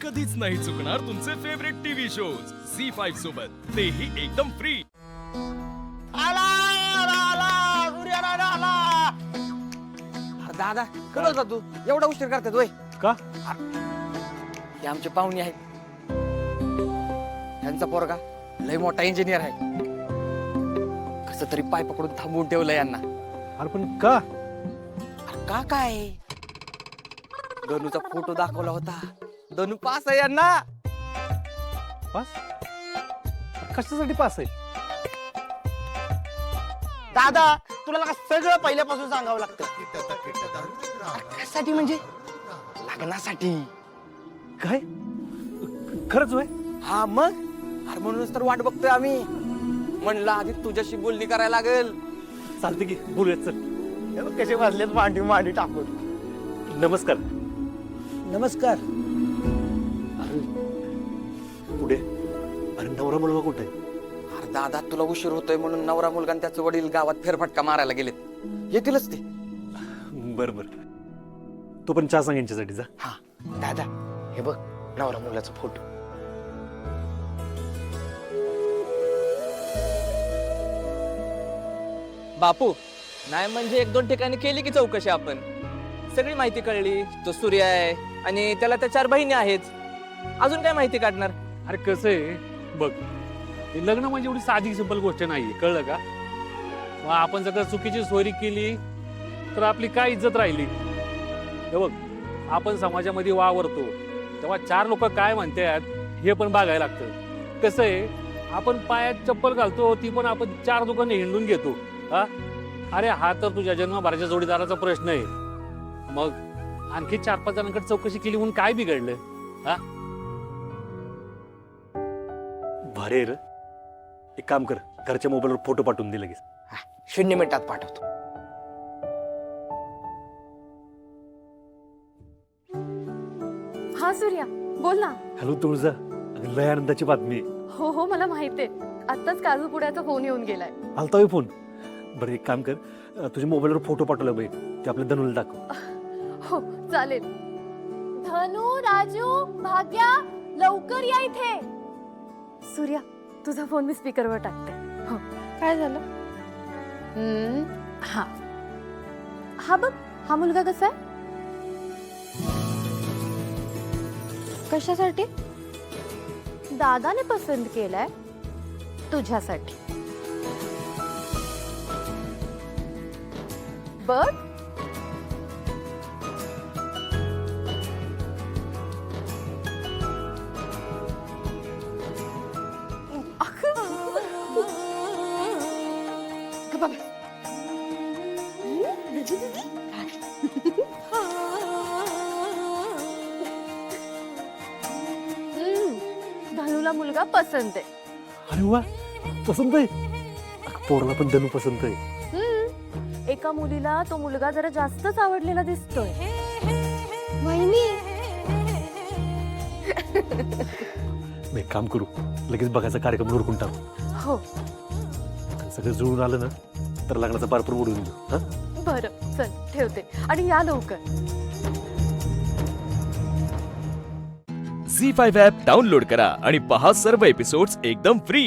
कधीच नाही चुकणार तुमचे फेवरेट टीव्ही शोज झी5 सोबत, तेही एकदम फ्री. आला आला आला सूर्य आला आला. अरे दादा कधी होता तू एवढा उशीर करतात वय का? हे आमचे पाहुणे आहेत. त्यांचा पोरगा लय मोठा इंजिनियर आहे. कसं तरी पाय पकडून थांबवून ठेवलं यांना. अरे पण का? अरे का काय धनुचा फोटो दाखवला होता. धनु पास आहे यांना. पास? कशासाठी पास आहे? दादा तुला का सगळं पहिल्यापासून सांगावं लागतं. कशासाठी म्हणजे लग्नासाठी. काय? खरंच होय? हा मग अरे म्हणूनच तर वाट बघतोय आम्ही. म्हणलं आधी तुझ्याशी बोलणी करायला लागेल. चालते की बोलूयात. चल. हे बघ कसे बसलेत मांडी मांडी टाकून. नमस्कार. नमस्कार. पुढे. अरे नवरा मुलगा कुठे आहे? अरे दादा तुला उशीर होतोय म्हणून नवरा मुलगा आणि त्याचे वडील गावात फेरफटका मारायला गेलेत. येतीलच ते. बर बर. तू पण चहा सांग यांच्यासाठी जा. हा दादा हे बघ नवरा मुलाचा फोटो. बापू नाही म्हणजे एक दोन ठिकाणी केली की चौकशी आपण. सगळी माहिती कळली. तो सूर्य आहे आणि त्याला त्या 4 बहिणी आहेत. अजून काय माहिती काढणार? अरे कसं आहे बघ, हे लग्न म्हणजे एवढी साधी सिंपल गोष्ट नाही, कळलं का? मग आपण जर चुकीची सोयरी केली तर आपली काय इज्जत राहिली? हे बघ, आपण समाजामध्ये वावरतो तेव्हा 4 लोक काय म्हणतात हे पण बघायला लागतं. कसं आहे, आपण पायात चप्पल घालतो ती पण आपण 4 दुकाने हिंडून घेतो. हा अरे हा तर तुझ्या जन्मभराच्या जोडीदाराचा प्रश्न आहे. मग आणखी 4-5 जणांकडे चौकशी केली म्हणून काय बिघडलं? हा भारी आहे रे. एक काम कर, घरच्या मोबाईलवर फोटो पाठवून दे लगेच. 0 मिनिटात पाठवतो. हा सूर्या बोल ना. हॅलो तुळजा, अगं लय आनंदाची बातमी. हो हो मला माहितीये. आत्ताच काजू पुड्याचा फोन येऊन गेलाय. आलता होय फोन? बरं एक काम कर, तुझ्या मोबाईलवर फोटो पाठवला बाई, ते आपल्या धनुला दाखव. हो चालेल. धनु, राजू, भाग्या लवकर या इथे. सूर्या तुझा फोन मी स्पीकरवर टाकते. हो काय झालं? हा हा बघ, हा मुलगा कसा आहे? कशासाठी? दादाने पसंत केलाय तुझ्यासाठी. बघ धनुला मुलगा पसंत आहे. अरे वा, पसंत आहे? अगं, पोराला पण धनु पसंत आहे. एका मुलीला तो मुलगा जरा जास्तच आवडलेला दिसतोय. वहिनी मी एक काम करू, लगेच बघायचा कार्यक्रम उरकून टाकू. हो सगळं जुळून आलं ना तर लग्नाचा पारपूर उडवून देऊ. हा बरं चल ठेवते आणि या लवकर. झी5 ॲप डाउनलोड करा आणि पहा सर्व एपिसोड्स एकदम फ्री.